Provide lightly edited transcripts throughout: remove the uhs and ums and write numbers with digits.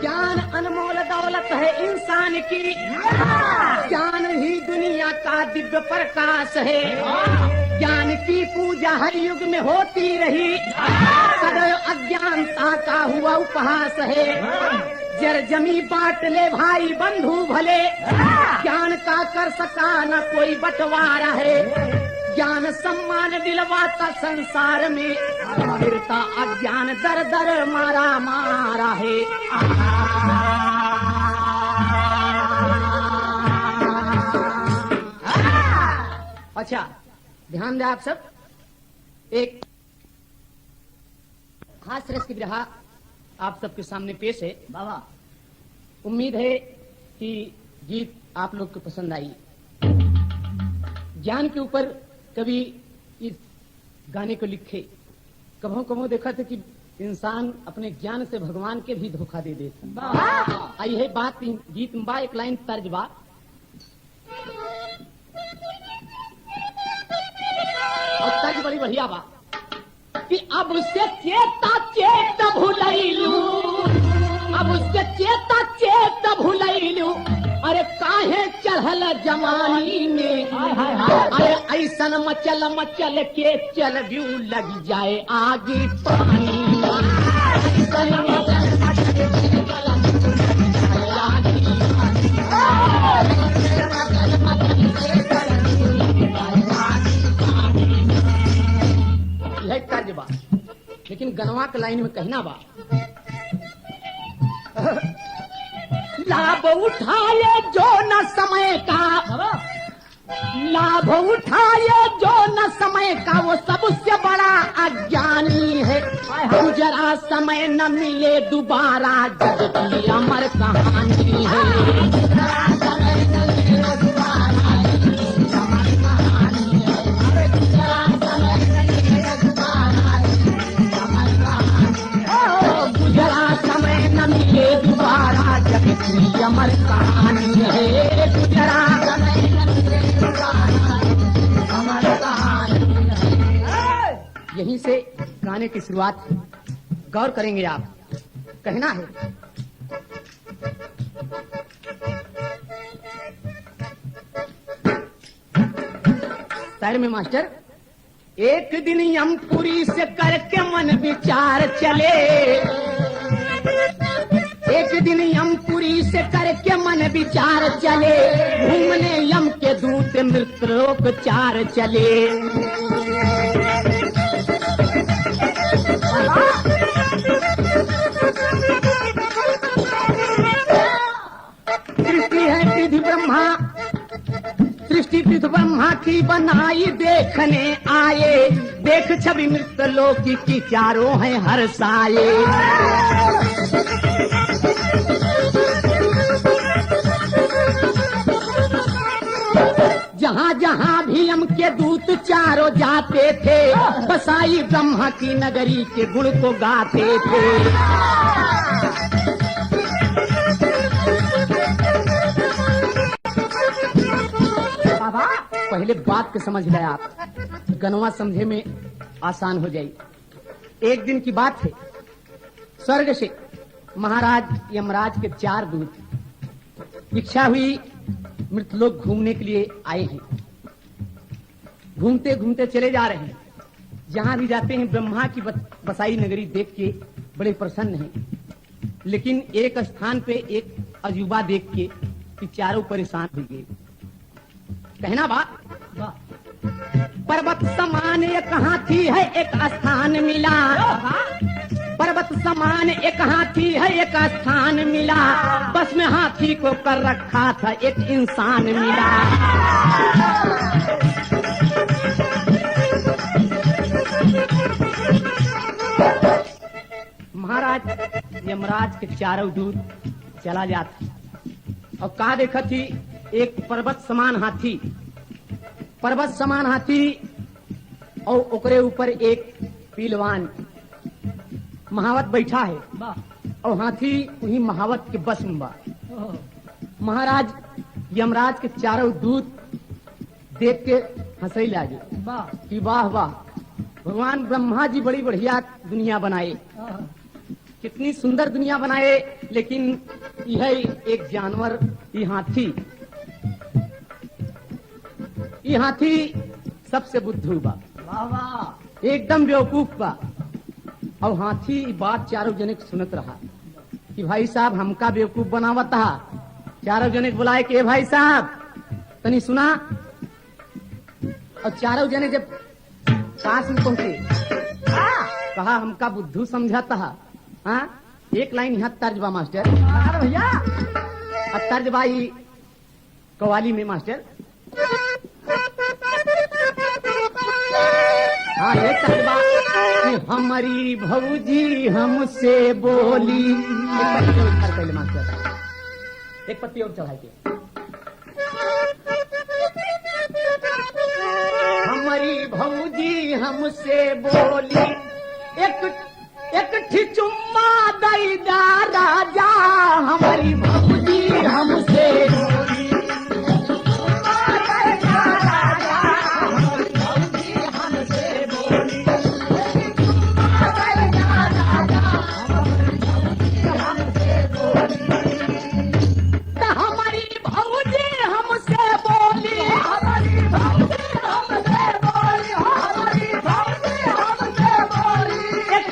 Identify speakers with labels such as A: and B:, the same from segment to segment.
A: ज्ञान अनमोल दौलत है इंसान की, ज्ञान ही दुनिया का दिव्य प्रकाश है। ज्ञान की पूजा हर युग में होती रही, सदैव अज्ञानता का हुआ उपहास है। जर जमी बांट ले भाई बंधु भले, ज्ञान का कर सका न कोई बंटवारा है। ज्ञान सम्मान दिलवाता संसार में, फिरता अज्ञान दर दर मारा मारा है। अच्छा ध्यान दें आप सब, एक हास्य रस की बिरहा आप सबके सामने पेश है। बाबा उम्मीद है कि गीत आप लोग को पसंद आई। ज्ञान के ऊपर कभी इस गाने को लिखे, कभों कभों देखा था कि इंसान अपने ज्ञान से भगवान के भी धोखा दे देता। आई है बात गीत में बा, एक लाइन तर्ज बा। और तर्ज बड़ी बढ़िया बा कि अब उससे चेता चेत भुलैलू, अब उससे चेता चेत भुलैलू, अरे काहे चढ़ल जवानी में, अरे ऐसन मचल मचल के चल व्यू लग जाए आगे पानी। यह कर्ज बा, लेकिन गनवा के लाइन में कहना बा। लाभ उठाए जो न समय का, लाभ उठाए जो न समय का, वो सबसे बड़ा अज्ञानी है। गुजरा समय न मिले दोबारा, जग की अमर कहानी है। गुजरा समय न मिले दोबारा, जग की अमर कहानी है। गुजरा समय न मिले दोबारा, अमर कहानी है। यहीं से गाने की शुरुआत गौर करेंगे आप। कहना है शायर में मास्टर, एक दिन यमपुरी से करके मन विचार चले, एक दिन यमपुरी से करके मन विचार चले, घूमने यम के दूत मृतलोक चार चले। सृष्टि है विधि ब्रह्मा, सृष्टि विधि ब्रह्मा की बनाई देखने आए, देख छवि मृतलोक की चारों हैं हर्षाए। जहाँ जहाँ भी यम के दूत चारों जाते थे, बसाई ब्रह्मा की नगरी के गुण को गाते थे। बाबा पहले बात को समझ ले आप, गनवा समझे में आसान हो जाए। एक दिन की बात है, स्वर्ग से महाराज यमराज के 4 दूत इच्छा हुई मृतलोक घूमने के लिए आए हैं। घूमते घूमते चले जा रहे हैं, जहां भी जाते हैं ब्रह्मा की बसाई नगरी देख के बड़े प्रसन्न हैं। लेकिन एक स्थान पे एक अजूबा देख के कि चारों परेशान हो गए। कहना बात, पर्वत समान एक हाथी है एक स्थान मिला, पर्वत समान एक हाथी है एक स्थान मिला, बस में हाथी को कर रखा था एक इंसान मिला। महाराज यमराज के चारों दूत चला जाता और कहा देखा थी एक पर्वत समान हाथी, पर्वत समान हाथी और ओकरे ऊपर एक पीलवान महावत बैठा है और हाथी वही महावत के बस में बा। महाराज यमराज के चारों दूत देख के हंसई लागे कि वाह वाह, भगवान ब्रह्मा जी बड़ी बढ़िया दुनिया बनाए, कितनी सुंदर दुनिया बनाए। लेकिन यह एक जानवर, ये हाथी सबसे बुद्धू बा, एकदम बेवकूफ बा। और हाथी बात चारों जने सुनत रहा कि भाई साहब हमका बेवकूफ बनावत था। चारों जने बुलाए कि भाई साहब तनी सुना। और चारों जने जब पास में पहुंचे कहा हमका बुद्धू समझाता है। हाँ, एक लाइन यहाँ तर्ज बा मास्टर भैया, तर्ज बा कवाली में मास्टर। हाँ, ये तर्ज बा कि हमारी भौजी हमसे बोली। पहले मास्टर एक पत्ती और चढ़ाई के। हमारी भौजी हमसे बोली, एक चुम्मा दई दा राजा। हमारी भौजी हमसे बोली, चुम्मा दई दा राजा। हमारी भौजी हमसे बोली, चुम्मा दई दा राजा। हमारी भौजी हमसे बोली, हमारी भौजी हमसे बोली, हमारी भौजी हमसे बोली, हमारी भौजी हमसे बोली। एक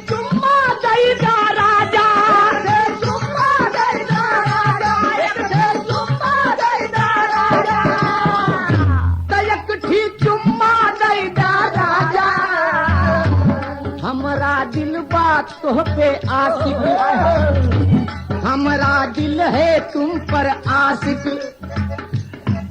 A: चुम्मा दई दा राजा, चुम्मा दई दा राजा, एक चुम्मा दई दा राजा। तो एक चुम्मा दई दा राजा। हमारा दिल बात तो पे आशिक, हमारा दिल है तुम पर आशिक।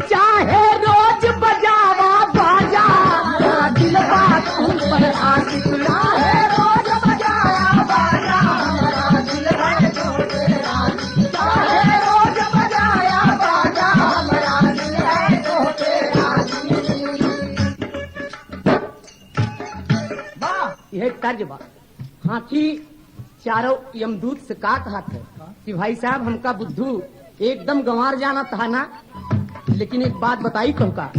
A: चाहे रोज बजावा बाजा, हमारा दिल बात तुम पर आशिक। चाहे रोज बजाया बाजा, हमारा दिल है तुम पर आशिक। चाहे रोज बजाया बाजा, हमारा दिल है तुम पर आशिक। वाह, यह तर्ज बा। हाथी चारों यमदूत से का कहा था कि भाई साहब हमका बुद्धू एकदम गंवार जाना था ना, लेकिन एक बात बताई कहूँगा।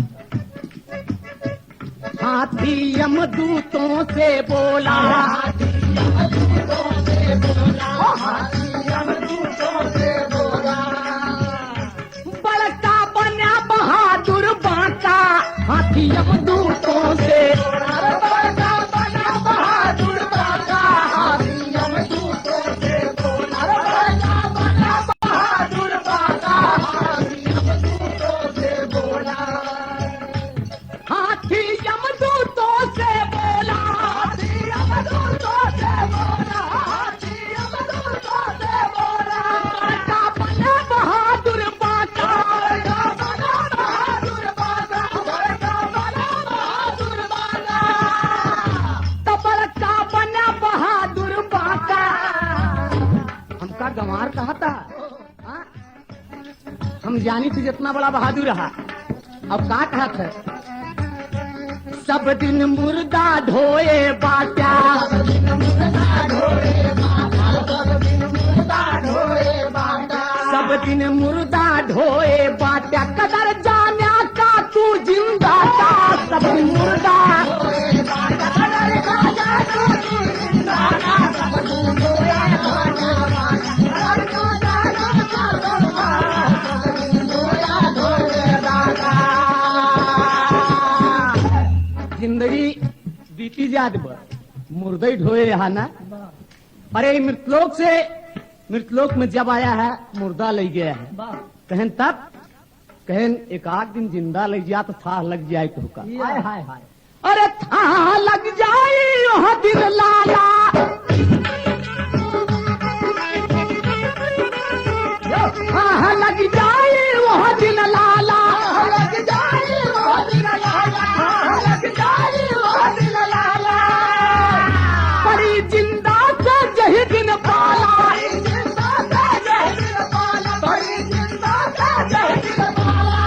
A: हाथी यमदूतों से बोला, हाथी यमदूतों से बोला, हाथी यमदूतों से बोला। बड़का बना बहादुर बांका, हाथी यमदूतों से बोला। बड़का बना बहादुर बांका, हाथी यमदूतों से बोला। बड़का बना बहादुर बांका, हाथी यमदूतों से बोला। हाथी यमदूतों से बोला, हाथी यमदूतों से बोला, हाथी यमदूतों से बोला। बड़का बना बहादुर बांका, बड़का बना बहादुर बांका, बड़का बना बहादुर बांका। तो बड़का बना बहादुर बांका हमका गंवार कहा था। हाँ? हम जानी थी जितना बड़ा बहादुर रहा। अब का कहा था? सब दिन मुर्दा ढोए बाटा, सब दिन मुर्दा ढोए बाटा, सब दिन मुर्दा ढोए बाटा। सब दिन मुर्दा ढोए बाटा, कदर जाना का तू जिंदा का। सब दिन मुर्दा ढोए बाटा, कदर जाना का तू जिंदा का। सब दिन ढोए बाटा, कदर जाना का तू जिंदा का। सब दिन ढोए बाटा। जिंदगी बीती जात बर मुर्दा ही ढोए रहा ना। अरे मृतलोक में जब आया है मुर्दा ले गया है। कहन तब कहन एक आध दिन जिंदा ले जा तो था लग जाए तो का। हाय हाय हाय, अरे था लग जाए वह दिन लाला। हाँ लग जाए वह दिन लाला, लग जाए वह दिन लाला, लग जाए वह दिन लाला। परी जिंदा से जही दिन पाला, जिंदा से जही दिन पाला, परी जिंदा से जही दिन पाला।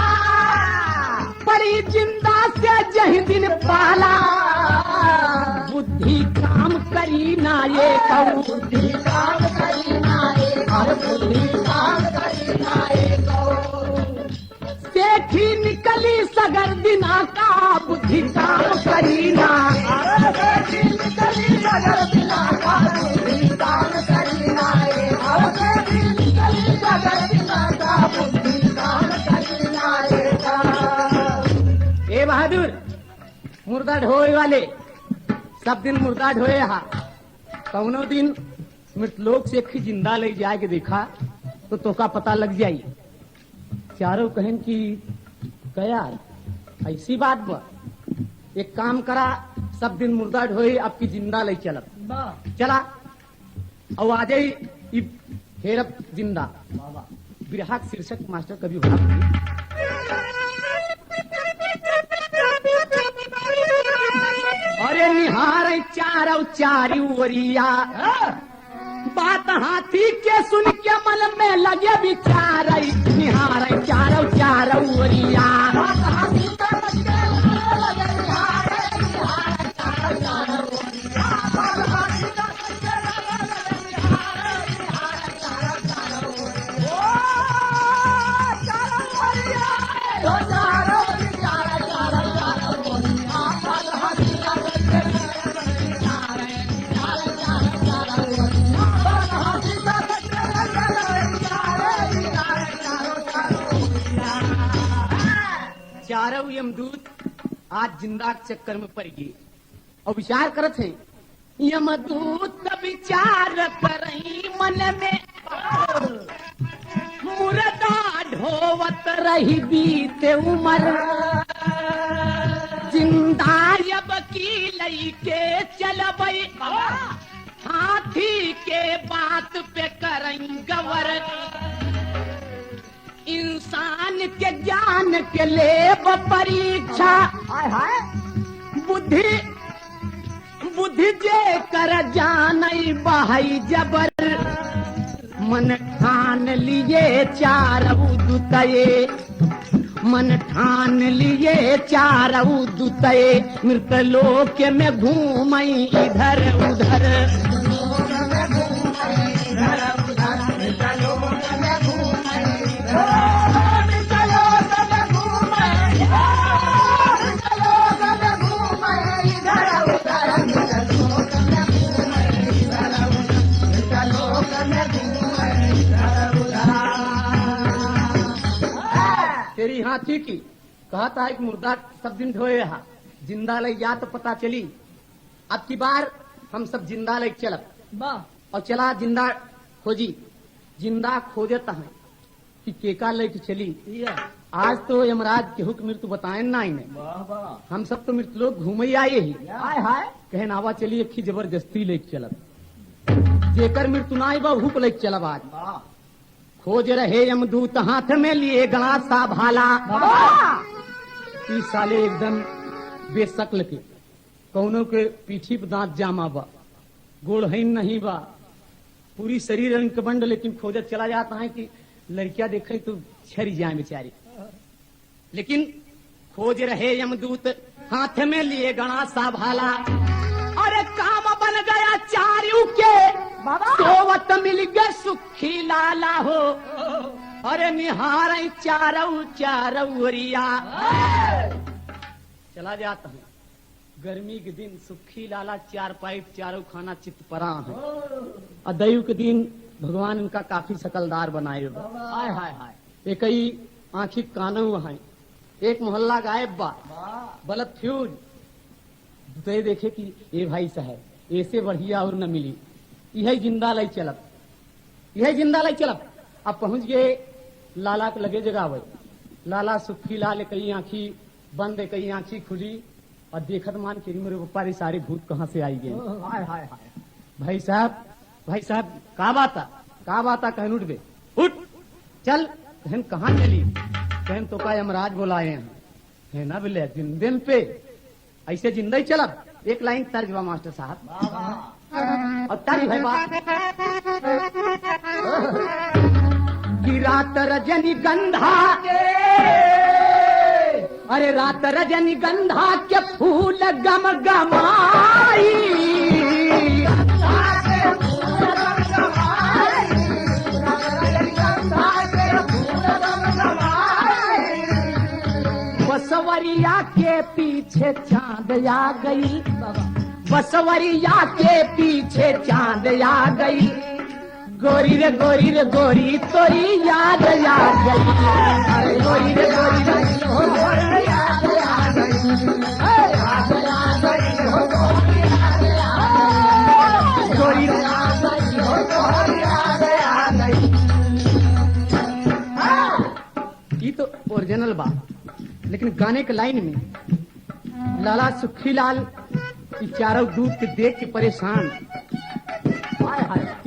A: परी जिंदा से जही दिन पाला। बुद्धि काम करी ना ये कहूँ, बुद्धि काम करी ना ये कहूँ, बुद्धि काम करी ना ये कहूँ। सेठी निकली अगर बिना का बुद्धि काम करीना। ए बहादुर, मुर्दा ढोए वाले सब दिन मुर्दा ढोए हा। कौनो दिन मृतलोक से एक जिंदा ले जाए के देखा तो तोका पता लग जाई। चारों कहन की कया ऐसी बात बा, एक काम करा, सब दिन मुर्दा ढोए आपकी जिंदा ले चलत चला और आ जाई हेरप जिंदा। बिरहा शीर्षक मास्टर कभी भाग अरे निहार चारौ चारी वरिया, बात हाथी के सुन के मन में लगे विचार। निहार चारौ चारौ वरिया, चारों यमदूत आज जिंदा के चक्कर में पड़ गए और विचार करत है। यमदूत विचार करई मन में, मुर्दा ढोवत रही बीते उमर। जिंदा अब की लई के चलबई, हाथी के बात पे करई गवर। इंसान के ज्ञान के ले परीक्षा, बुद्धि बुद्धि जे कर जानई बहई जबर। मन ठान लिए चारऊ दुतये, मन ठान लिए चारऊ दुतये। मृतलोक में घूमई इधर उधर, तेरी हाथी की कहता है कि मुर्दा सब दिन ढोए रहा, जिंदा ले जा तो पता चली। अब की बार हम सब जिंदा ले चलब और चला जिंदा खोजी। जिंदा खोजता है कि केका लेके चली। आज तो यमराज के हुक्म मृत्यु बताए ना इन्हें, हम सब तो मृत्यु लोग घूमे आए ही। कहे नावा चलिए कि जबरदस्ती लेके चलब, जेकर मृत्यु ना आई हुक लेके चलब। आज खोज रहे यमदूत हाथ में लिए गला सा भाला। इस साले एकदम बेशक्ल के, कौनों के पीठी पे दांत जामा बा, गोड़हीन नहीं बा, पूरी शरीर रंग के बंड। लेकिन खोजत चला जाता है कि लड़कियां देखे तो छरी जाए बेचारी। लेकिन खोज रहे यमदूत हाथ में लिए गणा सा भाला। अरे काम बन गया चारू के, सोवत मिल गए सुखी लाला हो। अरे निहार चारऊ चारौरिया, चला जाता है। गर्मी के दिन सुखी लाला चार पाइप चारों खाना चित परा है। अदयु के दिन भगवान इनका काफी शकलदार बनाए। हाय हाय हाय, एक ही आंखी कानू है। एक मोहल्ला गायब बा, बलब फ्यूज तो देखे कि ये भाई साहब ऐसे बढ़िया और न मिली, यही जिंदा लाई चलब, यही जिंदा लाई चलब। अब पहुंच गए लाला के लगे जगावे। लाला सुखी लाल कई आंखी बंद, कई आंखी खुली और देखत मान के मेरे ऊपर सारे भूत कहाँ से आई गए। हाय हाय हाय, भाई साहब का बाता कहन उठ बे, उठ चल। कहन कहाँ चली? कहन तो का यमराज बुलाए हैं, है ना बोले दिन पे ऐसे जिंदा ही चला। एक लाइन तर्ज बा मास्टर साहब, और तर्ज भाई बात कि रात रजनी गंधा के, अरे रात रजनी गंधा के फूल गम गमाई। बसवा बसवरिया के पीछे चांद आ गई, बसवरिया के पीछे चांद आ गई, गोरी रे गोरी रे गोरी तोरी याद आ गई, अरे गोरी रे गोरी रे गोरी याद आ गई, याद आ गई हो गोरी याद आ गई हो गोरी याद आ गई। ये तो ओरिजिनल बात, लेकिन गाने के लाइन में लाला सुखी लाल चारों दूध के देख के परेशान,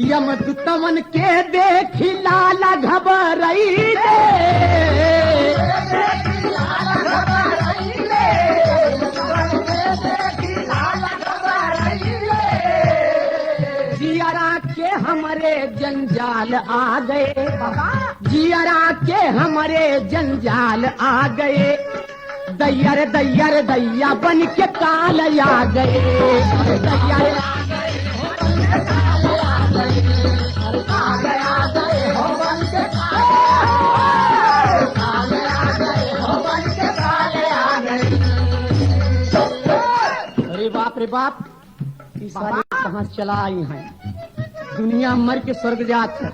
A: यमदूतवन के देखी लाला घबराई रे, जियरा के हमारे जंजाल आ गए, जियरा के हमारे जंजाल आ गए, दैया रे दैया रे दैया बन के काल आ गए, दैया रे अरे बाप रे बाप, इस सारे कहाँ चला आई हैं, दुनिया मर के स्वर्ग जात है,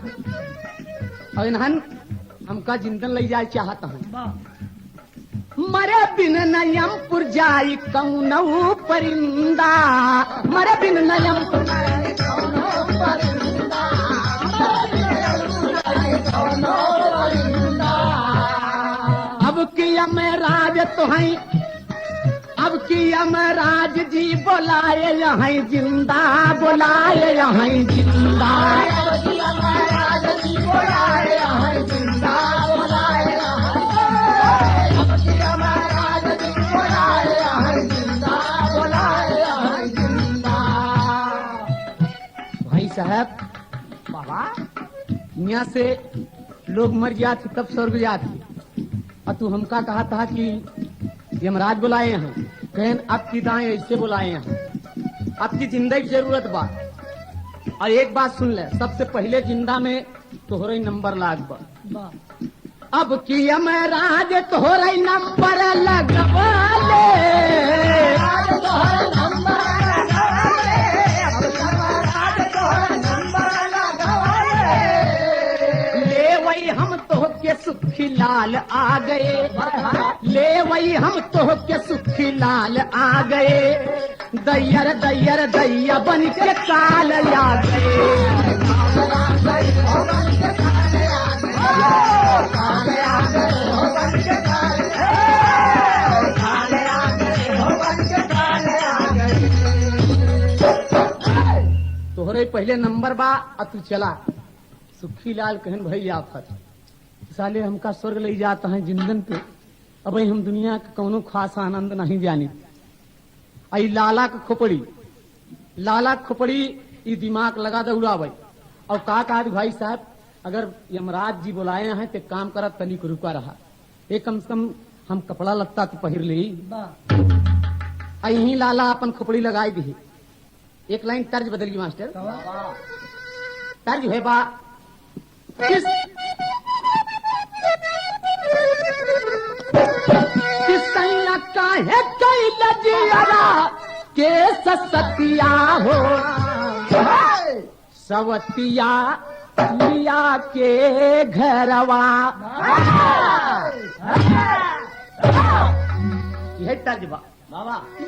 A: और इन्हन हमका जिंदन ले जाए चाहता है, मरे बिन नयमपुर जाई कौनऊ परिंदा, मरे बिन नयमपुर अब किया मैं राज तो है, अब किया मैं राज जी बुलाए यहाँ जिंदा, बुलाए यहाँ जिंदा, भाई साहब बाबा यहाँ से लोग मर जाते तब स्वर्ग जाते, और तू हमका कहा था कि यमराज बुलाए हैं, कहन अब की दाएं ऐसे बुलाए हैं, आपकी जिंदगी की जरूरत बा, और एक बात सुन ले, सबसे पहले जिंदा में तोहरे नंबर लाग बा, अब की यमराज तोहरे नंबर लगवाले, हम तो के सुखी लाल आ गए, ले वही हम तो के सुखी लाल आ गए, दैयर दैयर दैया बन के काल आ गए, तोहरे पहले नंबर बा, अब तू चला। सुखी लाल कहन भाई आफत साले हमका स्वर्ग ले जाता है जिंदन पे, अब हम दुनिया का कौनो खास आनंद नहीं जानी, आई लाला का खोपड़ी, लाला खोपड़ी ये दिमाग लगा दौड़ावे, और कहा भाई साहब अगर यमराज जी बुलाए हैं तो काम करत तनिक रुका रहा, एक कम से कम हम कपड़ा लगता तो पहिर ली, यही लाला अपन खोपड़ी लगाई दी। एक लाइन तर्ज बदल गई मास्टर, तर्ज है बा किसैया काहे कैल जियरा के सतिया हो, सवतिया लिया के घरवा, यह तर्जबा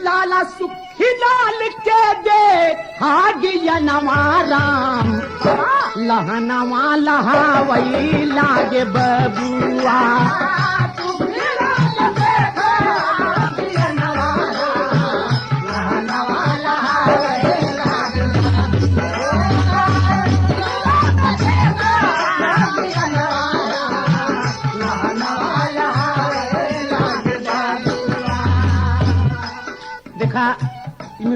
A: लाला सुखी लाल के दे हागिया नवाराम, लहनवा लहावई लागे बबुआ, देखा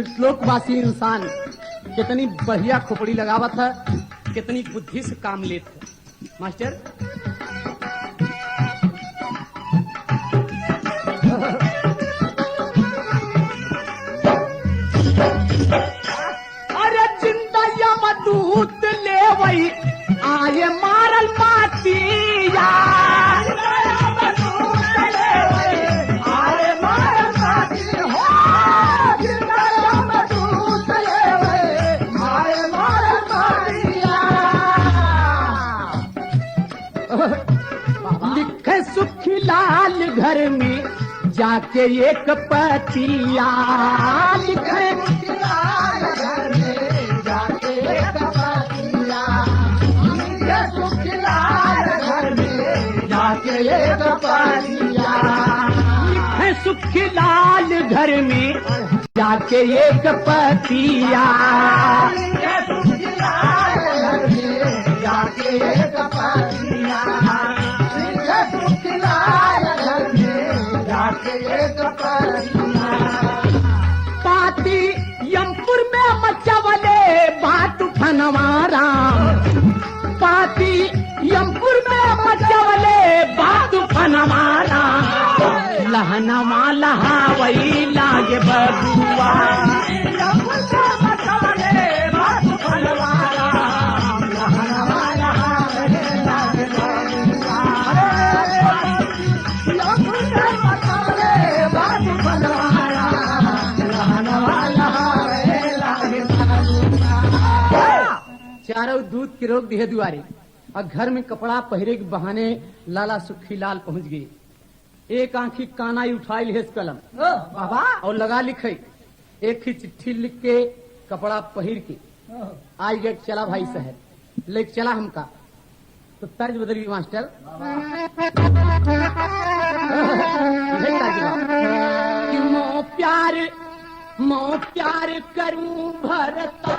A: श्लोकवासी इंसान कितनी बढ़िया खोपड़ी लगावत है, कितनी बुद्धि से काम लेते है। मास्टर अरे जिंदा यमदूत ले वही आये मारल मातिया, आये जाके एक पतिया लिखे
B: सुखीलाल घर में जाके एक पतिया लिखे सुखीलाल घर में जाके एक पतिया
A: लिखे सुखीलाल घर में जाके एक पतिया
B: लिखे सुखीलाल घर में जाके एक पतिया लिखे सुखीलाल घर में जाके एक पतिया
A: पाती यमपुर में मचवले बात फनवारा पाती यमपुर में मचवले बात फनवारा लहनवा लहावई लागे बबुआ चारों दूध की रोक दिए दुआरे और घर में कपड़ा पहरे के बहाने लाला सुखीलाल पहुंच गए। एक आंखी कानाई उठाई है कलम
B: बाबा
A: और लगा लिखे एक ही चिट्ठी लिख के कपड़ा पहिर के आज गए चला भाई शहर लेके चला हमका तो तर्ज बदल गई मास्टर कि मो प्यार करूं भरता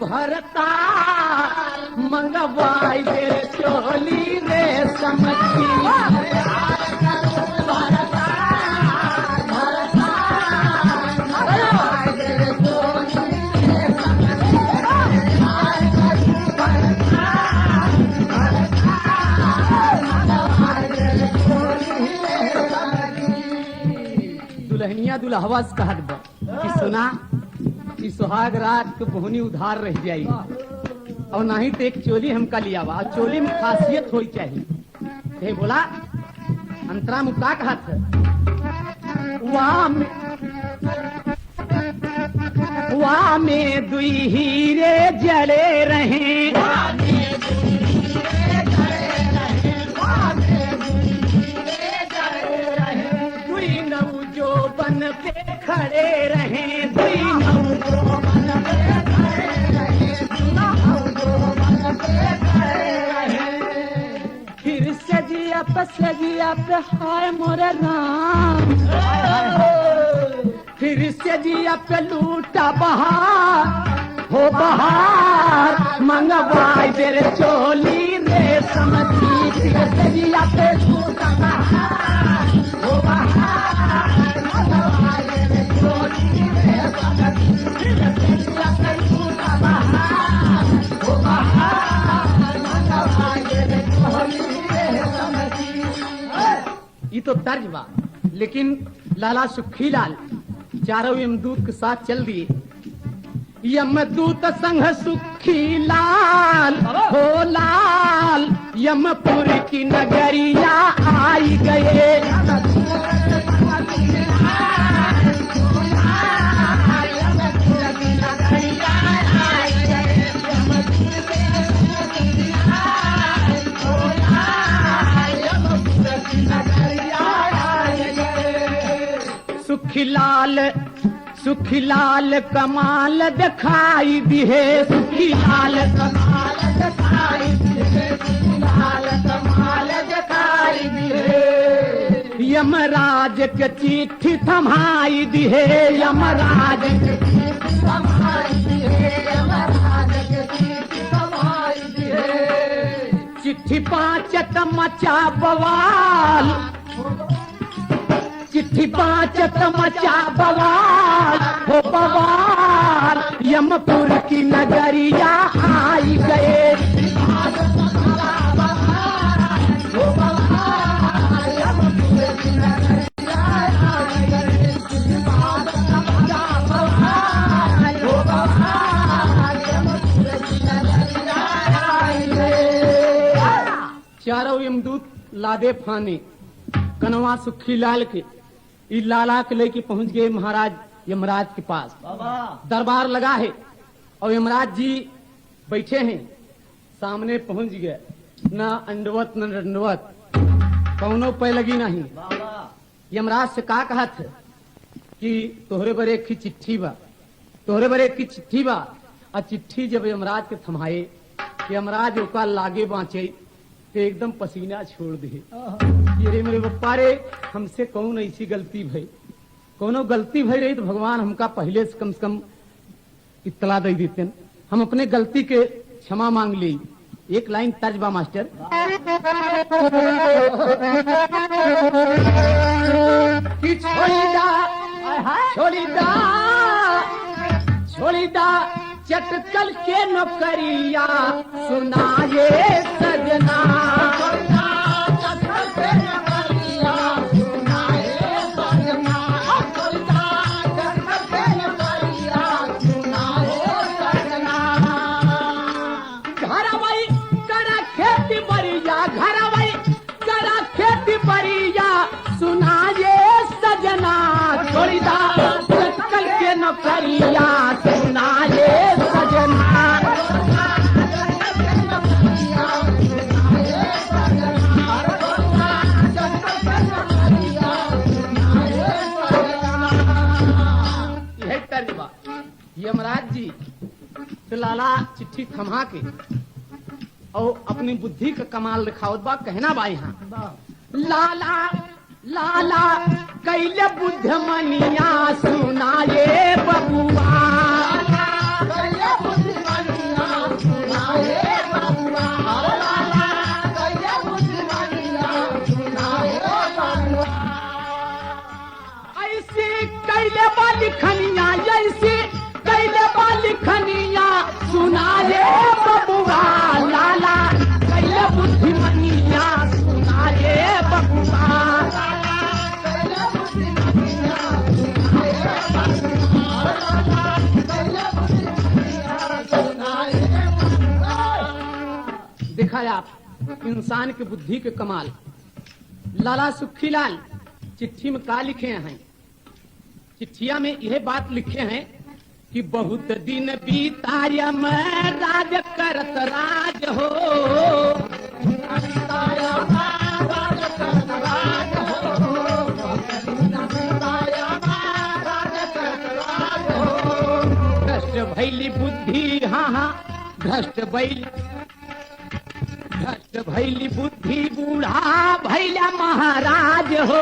A: भरता मंगवाई दे चोली रे समझी दुल्हनिया दुल्हवा से कहत बा कि सुना कि सुहाग रात के बोहनी उधार रह जाई और नहीं तो एक चोली हमका लिया हुआ और चोली में खासियत होई चाहिए बोला अंतरा मुक्ता कहा था वाह में दुई हीरे जले रहे दुई नौ जो बन पे खड़े रहे दुई नौ जो बन पे खड़े रहे नौ जो बन पे खड़े रहे फिर सजिया पे हाय मोरे राम फिर सजिया पे लूटा बहार हो बहार मंगवाई तेरे चोली रे समझी फिर सजिया पे लूटा बहार हो बहार मंगवाई तेरे चोली रे समझी फिर सजिया पे लूटा बहार हो बहार मंगवाई तेरे चोली रे समझी। ये तो तर्ज बा लेकिन लाला सुखीलाल चारों यमदूत के साथ चल दिए। यमदूत संग सुखीलाल हो लाल यमपुर की नगरिया आई गए सुखीलाल कमाल दिखाई दिए सुखीलाल कमाल दिखाई दिए सुखीलाल कमाल दिखाई दिए यमराज के चिट्ठी थमाई दिए यमराज के चिट्ठी थमाई दिए यमराज के चिट्ठी थमाई दिए चिट्ठी पांचत मचा बवाल चिट्ठी पांचत मचा बवाल हो बवाल यमपुर की नगरिया आई गए चारों यमदूत लादे फाने कनवा सुखीलाल के ई लाला के लेके पहुंच गए महाराज यमराज के पास। दरबार लगा है और यमराज जी बैठे हैं सामने पहुंच गए न अंडवत न दंडवत कौनो पे लगी नहीं यमराज से का कहत कि तोहरे बरे एक ही चिट्ठी बा, तोहरे बरे एक ही चिट्ठी बा। और चिट्ठी जब यमराज के थमाए, यमराज ओका लागे बाँचे तो एकदम पसीना छोड़ दे। ये रे मेरे बप्पा रे, हमसे कौन ऐसी गलती भई, कोनो गलती भई रही तो भगवान हमका पहले से कम इत्तला दे देते, हम अपने गलती के क्षमा मांग ली। एक लाइन तर्ज बा मास्टर। कि छोड़ी दा चटकल के नौकरिया सुनाए सजना। नौकरिया सुनाए सजना। यही तर्जबा। यमराज जी तो लाला चिट्ठी थमा के और अपनी बुद्धि का कमाल दिखावत बा। कहना बा यहाँ लाला लाला कैले बुद्धमनिया सुनाए बबुआ। ऐसी कैले वाली खनिया, ऐसी कैले वाली खनिया सुनाए बबुआ। लाला कैले बुद्धमनिया सुनाए बबुआ। देखा आप इंसान की बुद्धि के कमाल। लाला सुखीलाल चिट्ठी में का लिखे हैं? चिट्ठिया में यह बात लिखे हैं कि बहुत दिन बीताया मैं राज करत राज हो। भ्रष्ट भैली बुद्धि, हाँ हाँ भ्रष्ट भैली बुद्धि, बूढ़ा भैला महाराज हो।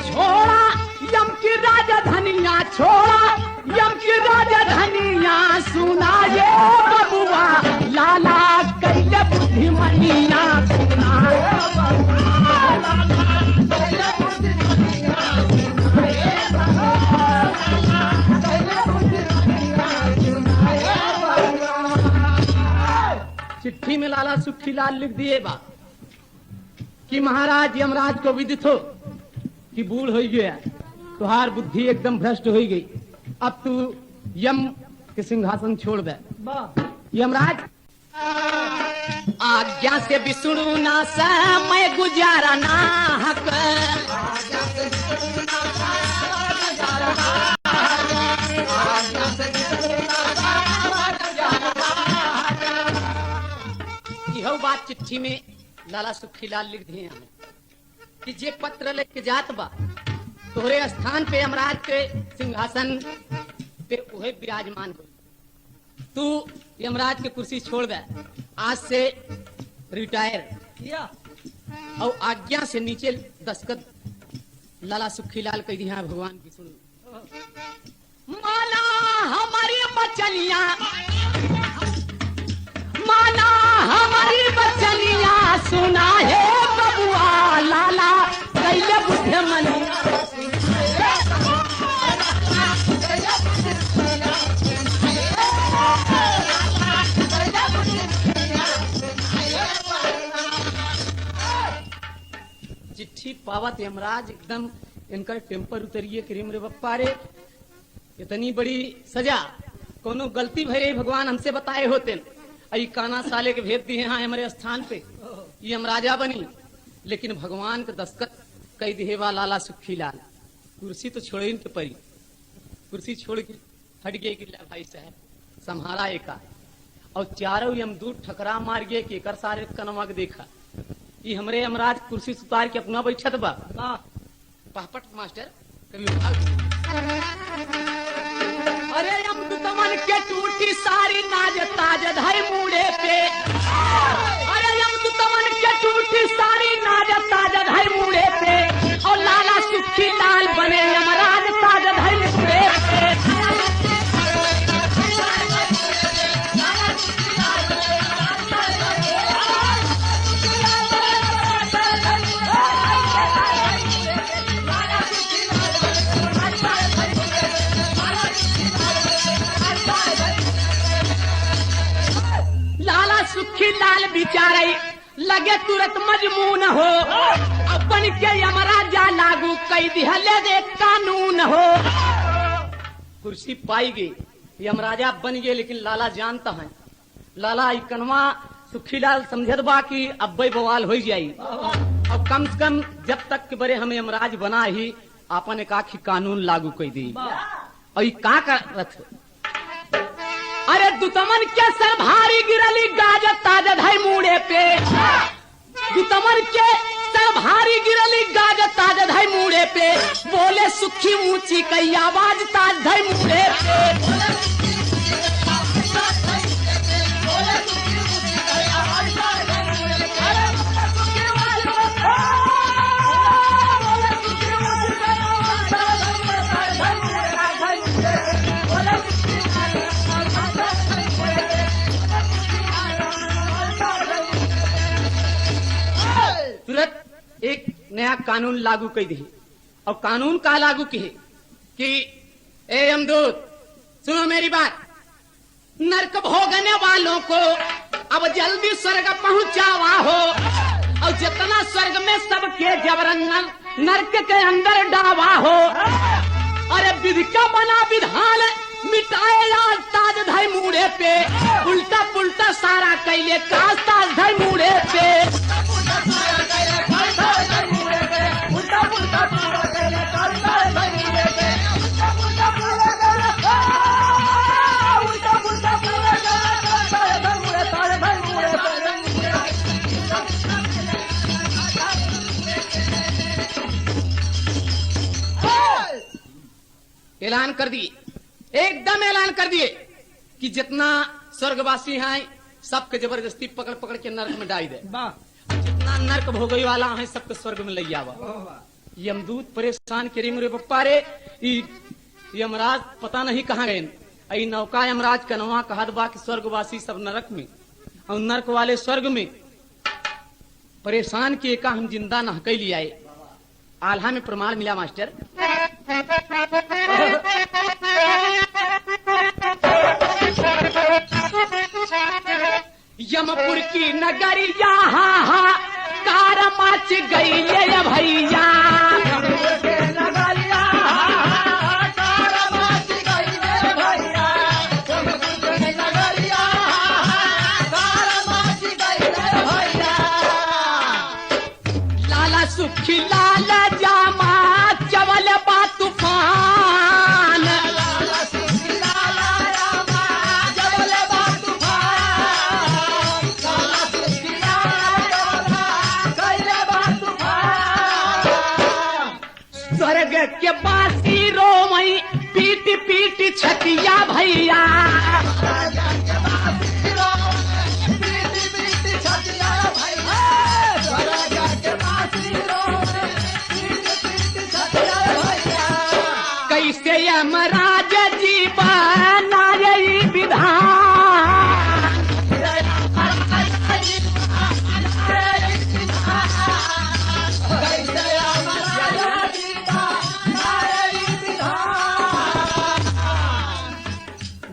A: छोड़ा यम की राजधानिया, छोड़ा यम की राजधानिया सुनाए बबुआ। लाला कैले बुद्धिमनिया सुनाए चिट्ठी में लाला सुखीलाल लिख दिए बा कि महाराज यमराज को विदित हो कि बूढ़ हो गया, तुहार बुद्धि एकदम भ्रष्ट हो गई, अब तू यम के सिंहासन छोड़ दे। यमराज आज्ञा से विष्णु ना समय गुजारा ना हक। यह बात चिट्ठी में लाला सुखीलाल लिख दिए हमें कि जे पत्र लेके जात बा तोहरे स्थान पे यमराज के सिंहासन पे उहे विराजमान हो। तू यमराज की कुर्सी छोड़ दे, आज से रिटायर किया और आज्ञा से नीचे दस्तखत लाला सुखीलाल कह दिया भगवान की सुन। माना हमारी बचनिया, माना हमारी बचनिया सुना है बबुआ। लाला कैले बुद्धमनिया चिट्ठी पावत यमराज एकदम इनका टेम्पर उतरिए करीम रे बप्पा रे, इतनी बड़ी सजा कोनो गलती भरे भगवान हमसे बताए होते। आई काना साले के भेद दिए हैं हमारे स्थान पे, ये हम राजा बनी, लेकिन भगवान के दस्तखत कई दिहेवा लाला सुखीलाल। कुर्सी तो छोड़ के परी, कुर्सी छोड़ के हट गए कि ले भाई साहब संहारा एका और चारों यमदूत ठकरा मार गए कि एकर सारे कनवा के देखा ये हमरे यमराज कुर्सी सुतार के अपना बैठत बा पहपट मास्टर कभी उठा अरे यमदूतमन के टूटी सारी नाज ताज धर मुड़े पे अरे यमदूतमन के टूटी सारी नाज ताज धर मुड़े पे और लाला सुखी लाल बने यमराज ताज धर मुड़े पे सुखी लाल बिचारे लगे तुरंत मजमून हो अपन के यमराजा लागू कई दिहले दे कानून हो कुर्सी पाई गई यमराजा बन गए लेकिन लाला जानता है लाला कनवा सुखी लाल समझत बा कि अब्बे बवाल हो जाई और कम से कम जब तक के बरे हम यमराज बना ही आपन एक आखी कानून लागू कर दी और ये का करत अरे दुतमन के सर भारी गिरली गाज ताज धई मुड़े पे दुतमन के सर भारी गिरली गाज ताज धई मुड़े पे बोले सुखी ऊंची कई आवाज ताज धई मुड़े पे एक नया कानून लागू कर दी और कानून का लागू की कि ए यमदूत सुनो मेरी बात नरक भोगने वालों को अब जल्दी स्वर्ग पहुंचावा हो और जितना स्वर्ग में सबके जबरन नरक के अंदर डावा हो अरे विधि का बना विधान मिटाए आज ताज धई मुड़े पे उल्टा पुल्टा सारा कैले काज ताज धई मुड़े पे ऐलान कर दिए एकदम ऐलान कर दिए कि जितना स्वर्गवासी हैं सबके जबरदस्ती पकड़ पकड़ के नरक में डाल दे जितना नरक भोगई वाला है सबके स्वर्ग में ले आवा यमदूत परेशान करे मुरे पप्पा रे यमराज पता नहीं कहाँ गए आई नौका यमराज कनवा कहत बा कि स्वर्गवासी सब नरक में और नरक वाले स्वर्ग में परेशान किए का हम जिंदा न कई लिया आल्हा में प्रमाण मिला मास्टर यमपुर की नगरिया कार मच गई ये भैया लाला सुखी लाल जामा चवल बा तूफान स्वर्ग के बासी रोमई पीट पीट छतिया भैया कैसे यमराज जी बनाए विधान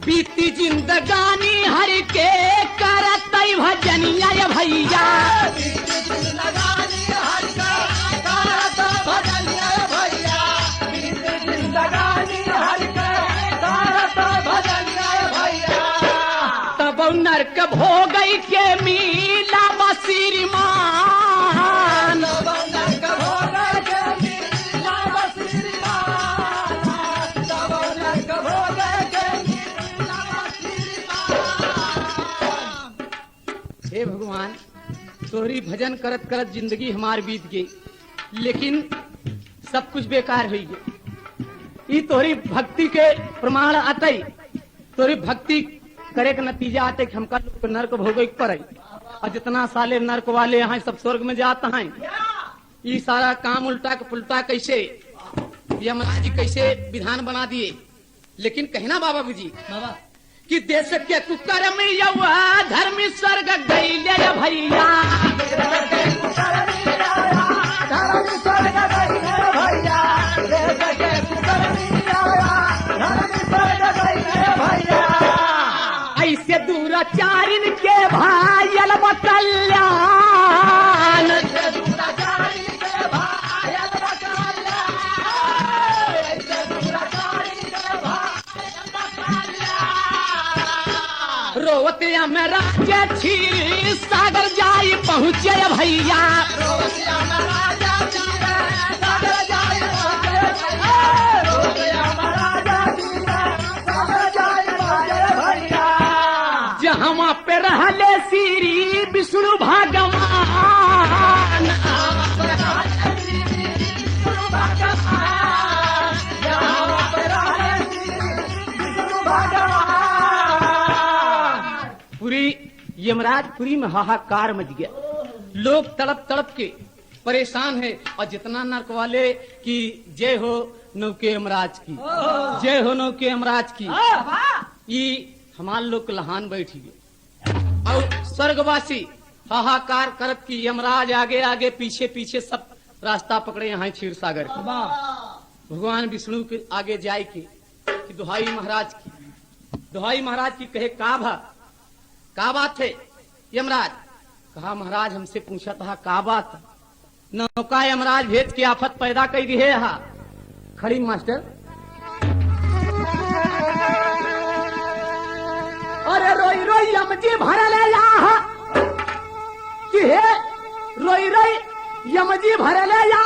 A: बीती जिंदगानी हर के करत भजनिया भैया तब नरक भोगई के मीला बसीरमान हे भगवान, तोहरी भजन करत करत जिंदगी हमार बीत गई, लेकिन सब कुछ बेकार हुई गई। ई तोहरी भक्ति के प्रमाण आते, तोहरी भक्ति करे के नतीजा आते कि हमका नर्क भोगे पड़े, और जितना साले नर्क वाले यहाँ सब स्वर्ग में जाता है। ये सारा काम उल्टा के पुल्टा कैसे यमराज जी कैसे विधान बना दिए। लेकिन कहना बाबा जी
B: बाबा
A: कि देश के कुकर में यौआ धर्म स्वर्ग गईले भैया, ऐसे दूराचारिन के भायल कल्याण, रोवते में राज्य क्षीर सागर जाई पहुँचे भैया, जहाँ पे रहले श्री विष्णु भगवान, पूरी यमराजपुरी में हाहाकार मच गया। लोग तड़प तड़प के परेशान है, और जितना नरक वाले की जय हो नौके यमराज की, जय हो नौके यमराज की, ये हमार लोग लहान बैठ गए। और स्वर्गवासी हाहाकार करत की यमराज आगे आगे पीछे पीछे सब रास्ता पकड़े यहाँ क्षीर सागर के। भगवान विष्णु के आगे जाए की कि दुहाई महाराज की, दुहाई महाराज की कहे का बात है यमराज। कहा महाराज हमसे पूछा था का बात, नौका यमराज भेज के आफत पैदा कर दी है। हा खड़ी मास्टर, अरे रोई रोई यमजी भरले या कि हे रोई रोई यमजी भरले या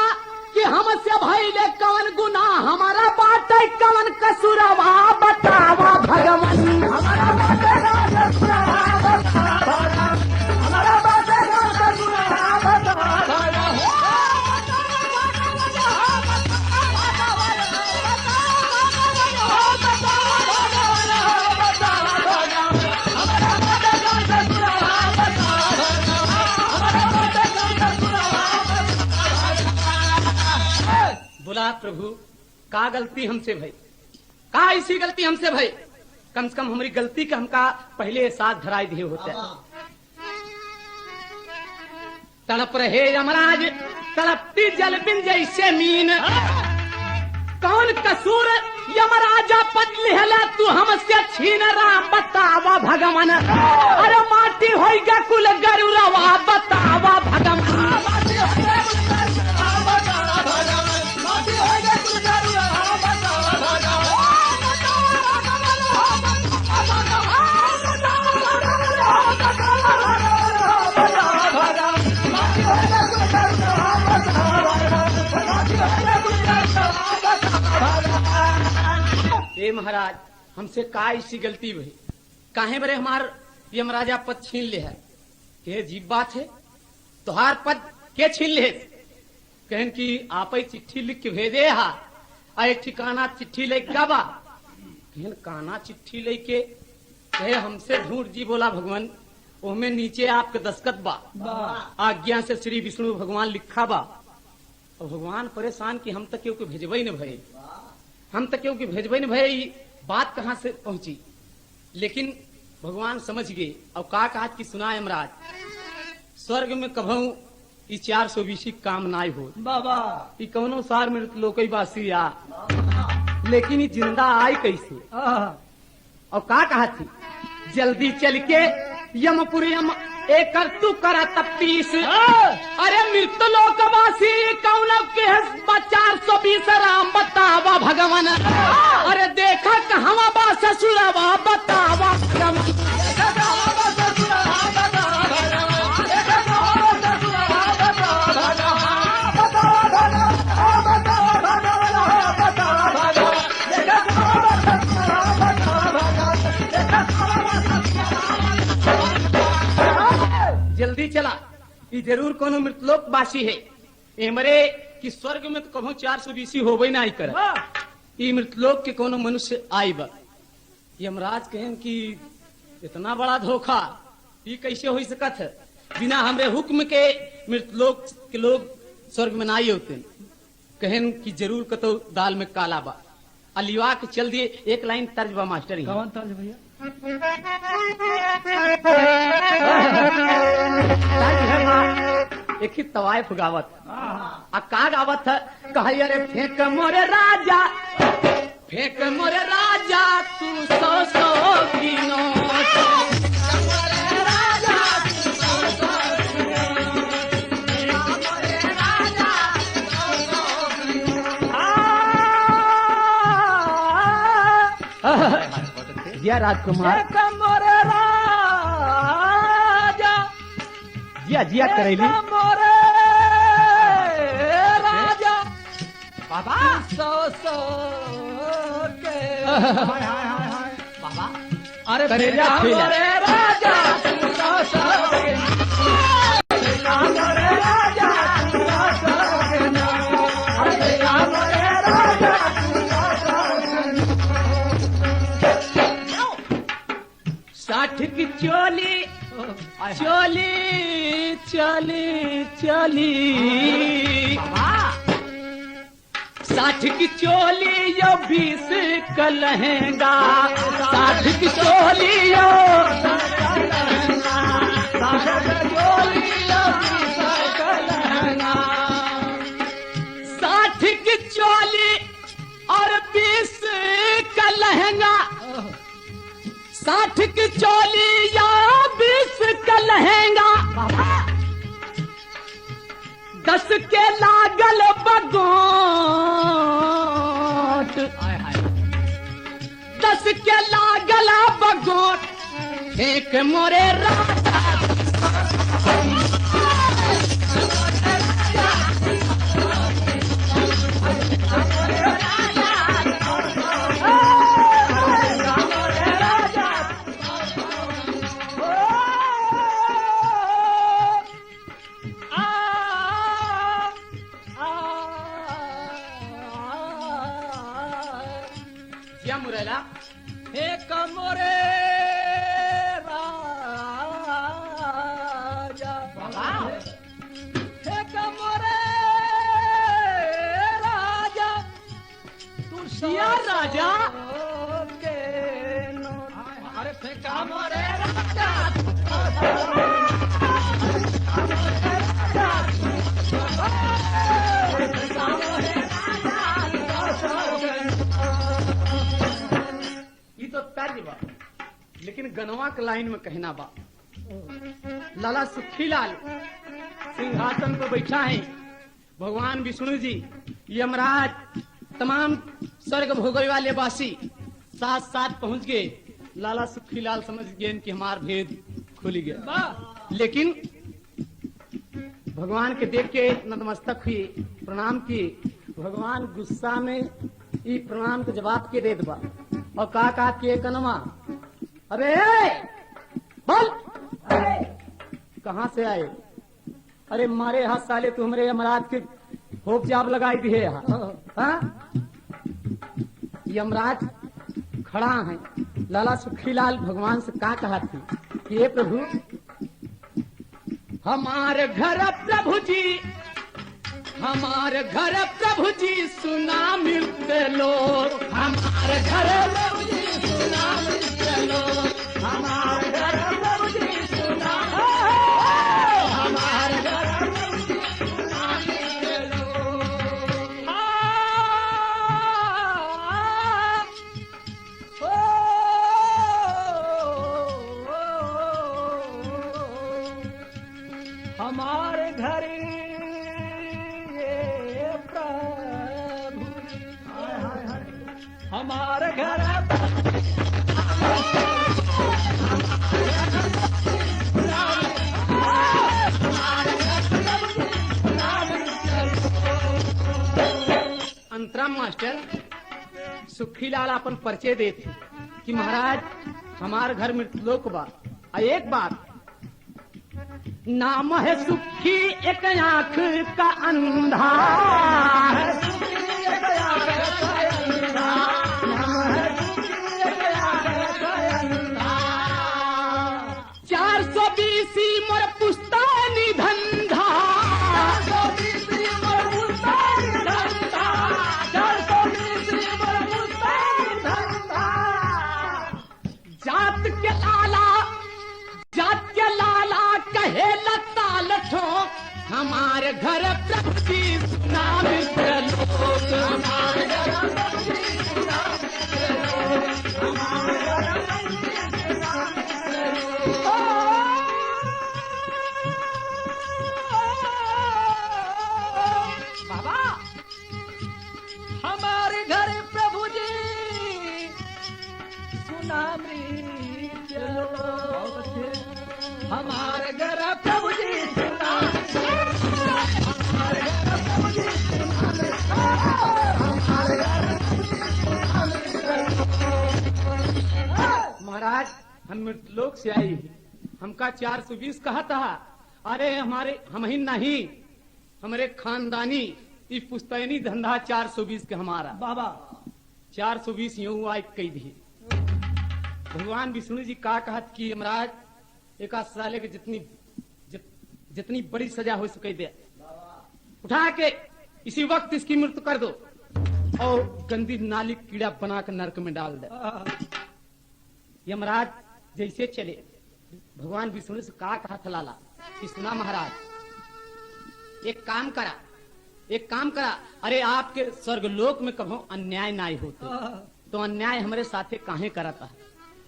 A: कि हमसे भइले कवन गुनाह हमारा बाटे कवन कसूरवा बतावा भगवान, हमारा बाटे हमारा बाटे बोला प्रभु का गलती हमसे भई, का ऐसी गलती हमसे भई, कम से कम हमारी गलती का हमका पहले साथ धराई दिए होते। तड़प रहे यमराज तड़पती जल बिन जैसे मीन, कौन कसूर यमराजा पद लिहला तू हमसे छीन राम बतावा भगवान, अरे माटी होइगा कुल गरुरवा बतावा भगवान, हे महाराज हमसे का ऐसी गलती भई, काहे बरे हमार यमराजा पद छीन ले है। के जीव बात है, तुहार पद के छीन ले, कहन की आप ही चिट्ठी लिख के भेजे हा, एक ठिकाना चिट्ठी लेके गाबा, कहन काना चिट्ठी लेके कहे हमसे झूठ जी बोला भगवान, ओमे नीचे आपके दस्तखत बा, आज्ञा से श्री विष्णु भगवान लिखा बा। और भगवान परेशान कि हम तक क्यों भेजबई न भय, हम तक क्यों भेजबई न भय, बात कहाँ से पहुंची। लेकिन भगवान समझ गए और का कहा कि सुना यमराज, स्वर्ग में कभू ई 420 काम नाई हो
B: बाबा,
A: ई कौनो सार में लोकई बासी आ, लेकिन ई जिंदा आई कैसे। और का कहा थी, जल्दी चल के यमपुरी एक तू करा तफ्तीश, अरे मृत्यु लोकवासी कौन के 420 राम बतावा भगवान, अरे देखा कहवा बा ससुरवा बतावा भगवान, जल्दी चला, ये जरूर कोनो मृतलोक वासी है। एमरे कि स्वर्ग में तो कभो 420 होबे ना ही कर, ये मृतलोक के कोनो मनुष्य आई बा। यमराज कहें कि इतना बड़ा धोखा ये कैसे हो सकत है, बिना हमरे हुक्म के मृतलोक के लोग स्वर्ग में नहीं होते। कहें कि जरूर कतो दाल में काला बा, अलिवा के चल दिए। एक लाइन तर्ज बा मास्टर ही।
B: कौन तर्ज भैया?
A: एक ही तवाय फुगावत आ का गावत है, कही अरे फेंक मोरे राजा, फेंक मोरे राजा तू 100 की नोट। जिया राजकुमार
B: मोरे राजा,
A: जिया जिया करेली
B: मोरे राजा बाबा 100 के
A: बाबा।
B: अरे
A: करेला
B: मोरे
A: खेला।
B: राजा 100 के मोरे राजा 100 के मोरे राजा
A: 60 की चोली चोली चली चली, 60 की चोली यो 20 का लहंगा, 60 की चोली यो 60 की चोली और 20 का लहंगा, 60 की चोली या 20 का लहंगा, 10 के लागल बगोट, 10 के लागल बगोट, एक मोरे राजा। क्या मुरैला
B: एक मोरे राजा
A: बाबा।
B: एक मोरे राजा तू
A: जिया राजा।
B: के नोट। अरे फेंका मोरे राजा
A: ये तो तर्ज बा, लेकिन गनवा के लाइन में कहना बा। लाला सुखीलाल सिंहासन पर बैठा है, भगवान विष्णु जी, यमराज, तमाम स्वर्ग भोगवे वाले वासी साथ साथ पहुंच गए। लाला सुखीलाल समझ गए कि हमार भेद खुल गया, लेकिन भगवान के देख के नतमस्तक हुए, प्रणाम किए। भगवान गुस्सा में ई प्रणाम के जवाब के देत बा और का के कनमा, अरे बोल कहाँ से आए? अरे मारे हाथ साले तू हमरे यमराज के होप जाप लगाई दिए यहाँ। हाँ? यमराज खड़ा है। लाला सुखीलाल भगवान से का कहा थी कि हे प्रभु, हमारे घर प्रभु जी, हमारे घर प्रभु जी सुना मिलते लोग, हमारे घर प्रभु जी सुना मिलते लोग, हमारे घर प्रभु जी सुना, हमारे घर प्रभु जी सुना मिलते लोग।
B: हमारे घर ये प्रभु, हमारे घर
A: अंतराम मास्टर सुखीलाल अपन परिचय देते कि महाराज हमार घर मृतलोक बा। एक बात नाम है सुखी एक आंख का अंधा। 420 मोर पुस्तानी धंधा। 420 मोर पुस्तानी धंधा। 420 मोर पुस्तानी धंधा। जात के लाला कहे लता लठो, हमारे घर प्रभु जी सुना मित्र लोग। हमारे घर प्रभु जी सुना मित्र लोग। हमारे घर प्रभु जी सुना मित्र लोग।
B: बाबा हमारे घर प्रभु जी सुना मृत लोग। हमारे घर प्रभु जी सुना मृत लोग। हमारे घर प्रभु जी सुना मृत लोग। हमारे घर प्रभु जी सुना मृत लोग।
A: महाराज हम मृतलोक से आई, हमका 420 कहा था। अरे हम ही नहीं, हमारे खानदानी ई पुस्तैनी धंधा 420 के हमारा।
B: बाबा
A: 420 यूं आई कई दी। भगवान विष्णु जी का कहत कि यमराज एक साले के जितनी बड़ी सजा हो सके दे, उठा के इसी वक्त इसकी मृत्यु कर दो और गंदी नाली कीड़ा बना कर नरक में डाल दे। यमराज जैसे चले, भगवान विष्णु से का कहा था लाला कि सुना महाराज, एक काम करा। अरे आपके स्वर्गलोक में कभो अन्याय ना होते, तो अन्याय हमारे साथे काहे करता है।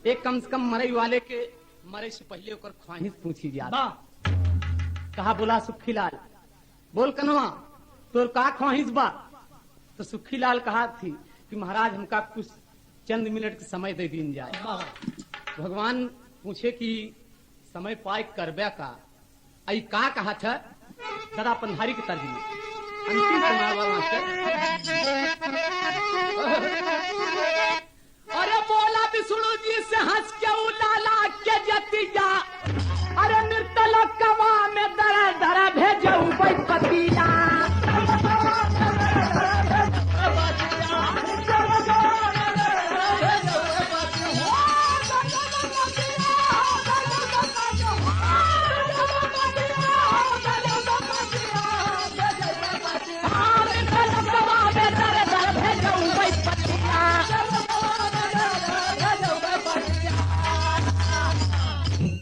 A: एक कम से कम मरे वाले के मरे से पहले ओकर ख्वाहिश पूछी जाता। कहा बोला सुखी लाल, बोल कनवा तोर का ख्वाहिश बा। तो सुखी लाल कहा थी कि महाराज हमका कुछ चंद मिनट के समय दे दिन जाए। भगवान पूछे कि समय पाए करबे का। आई का कहा था जरा पंधारी के तर्जुमे अंतिम समारोह मास्टर। अरे बोला विष्णु जी से हंस के लाला के जतिया। अरे निर्तल कवा में दरा दरा भेजऊ पतिया।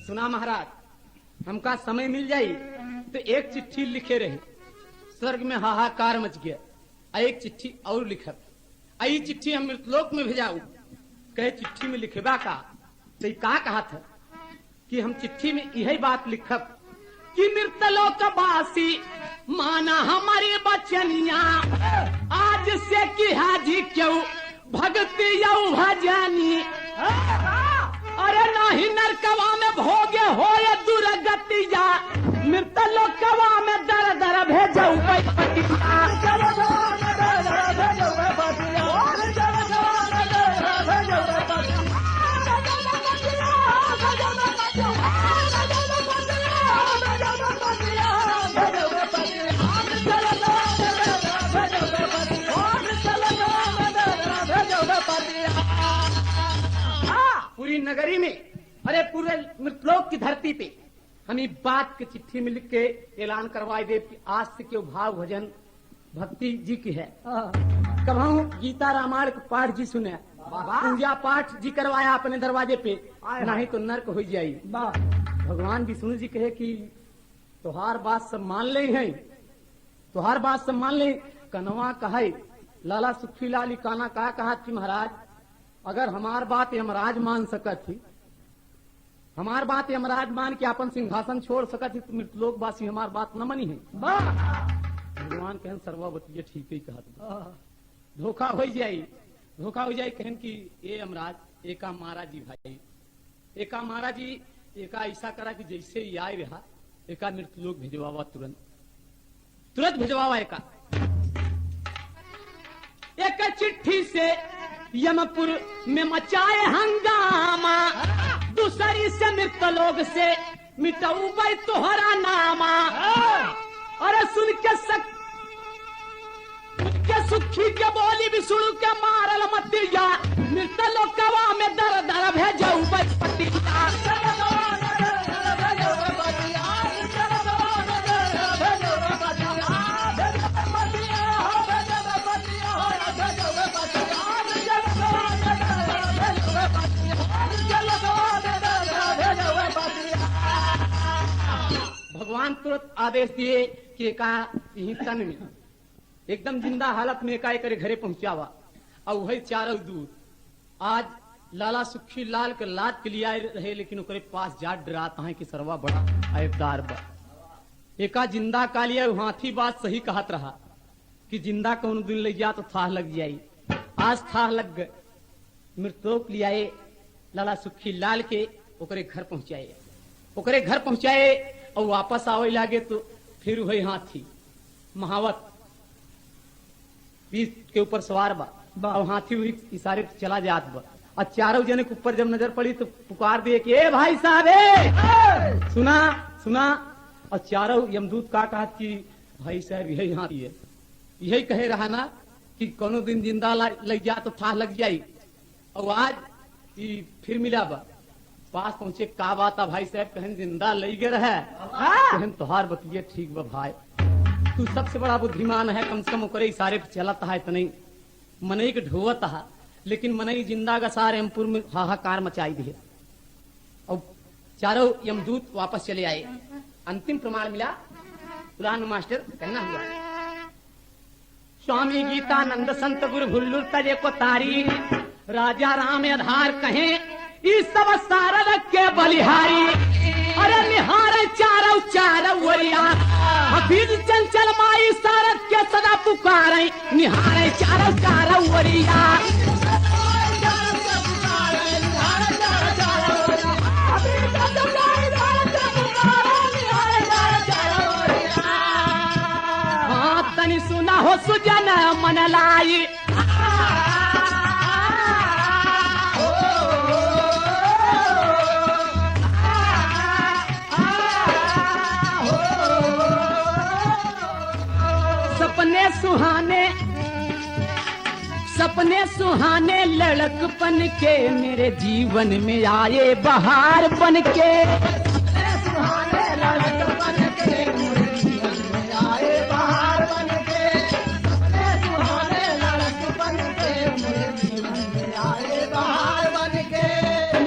A: सुना महाराज, हमका समय मिल जाई तो एक चिट्ठी लिखे रहे। स्वर्ग में हाहाकार मच गया। एक चिट्ठी और लिखब, आई चिट्ठी हम मृतलोक में भेजाऊ। कहे चिट्ठी में लिखेबा का, तो का कहा था कि हम चिट्ठी में यही बात लिखब कि मृतलोक वासी माना हमारी बचनिया। आज से की हाजी क्यों भक्ति यऊ भजनी। अरे नहीं नरकवा में भोगे हो ये दुर्गतिया। मृतलोकवा में दर दर भेजऊ पतिया। पूरी नगरी में, अरे पूरे मृतलोक की धरती पे हम ये बात के चिट्ठी में लिख के ऐलान करवाए दे कि आज से क्यों भाव भजन भक्ति जी की है। कभाऊ गीता रामायण का पाठ जी सुने, पूजा पाठ जी करवाया अपने दरवाजे पे, नहीं तो नर्क हो जाये। भगवान विष्णु जी कहे कि तुहार बात सब मान ले हैं, तुहार बात सब मान ले। कनवा कहे लाला सुखी लाल काना का कहा थी महाराज, अगर हमार बात यमराज मान सकत थी, हमार बात यमराज मान के अपन सिंहासन छोड़ सकत थी, तो मृतलोक वासी हमार बात न मनी है। भगवान कहन सर्ववती ठीक ही कहा, धोखा हो जाये कहन की ये यमराज एका महाराज जी भाई, एका महाराज जी एका ऐसा करा कि जैसे ही आए रहा एका मृतलोक भिजवावा, तुरंत भिजवावा। एक चिट्ठी से यमपुर में मचाए हंगामा, दूसरी से मृतलोक से मिटाऊ भाई तोहरा नामा। अरे सुन के सुखी के बोली भी सुन के मारल मतिया, मिलता लोकवा में दर दर भेजऊ भाई पटिया। भगवान तुरंत आदेश दिए कि का तन में एकदम जिंदा हालत में का करे घरे पहुंचावा। और वही चारों दूर आज लाला सुखी लाल के लाद के लिए आए रहे, लेकिन ओकरे पास जाट डराता है कि सरवा बड़ा ऐबदार बा। एका जिंदा का लिया हाथी बात सही कहत रहा कि जिंदा कौन दिन ले जा तो थाह लग जाई। आज थाह लग गए। मृतोक लियाए लाला सुखी लाल के ओकरे घर पहुंचाए। ओकरे घर पहुंचाए और वापस आवे लागे तो फिर वही हाथी महावत पीठ के ऊपर सवार बा और हाथी वही इशारे से चला जात बा। और चारों जने के ऊपर जब नजर पड़ी तो पुकार दिए कि ए भाई साहब सुना सुना। और चारों यमदूत का कहा कि भाई साहब यही हाथी है। यही कहे रहा ना कि कोनो दिन जिंदा लग जा तो था लग जाई। और आज फिर मिला बा पास पहुंचे का बात है भाई साहब, कहन जिंदा ले गए रहे। कहन तोहार बतिये ठीक बा भाई, तू सबसे बड़ा बुद्धिमान है, कम से कम ओकरे इशारे पे चलता है तो नहीं मनई के ढोवत है। लेकिन मनई जिंदा का सार एमपुर में हाहाकार मचाई दिए। और चारों यमदूत वापस चले आए। अंतिम प्रमाण मिला पुराण मास्टर कहना हुआ स्वामी गीतानंद संत गुरु भुल्लुर तजे को तारी राजा राम आधार कहे इस सब सारद के बलिहारी। अरे निहार चारौ चारौ वरिया हफीज चंचल माई सारद के सदा पुकारे निहार चारौ चारौ वरिया। हाँ तनि सुना हो सुजन मन लाई। सपने सुहाने लड़कपन के मेरे जीवन में आए बहार बन के। सपने सुहाने लड़कपन के मेरे जीवन में आए बहार बन के। सपने सुहाने लड़कपन के मेरे जीवन में आए बहार बन के।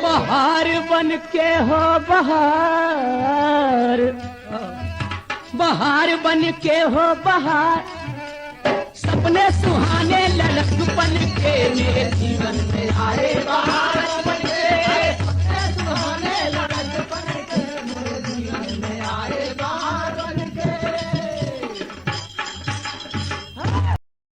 A: बहार बन के हो बहार, बहार बन के हो बहार। सपने सुहाने लड़कपन के मेरे जीवन में आए बहार।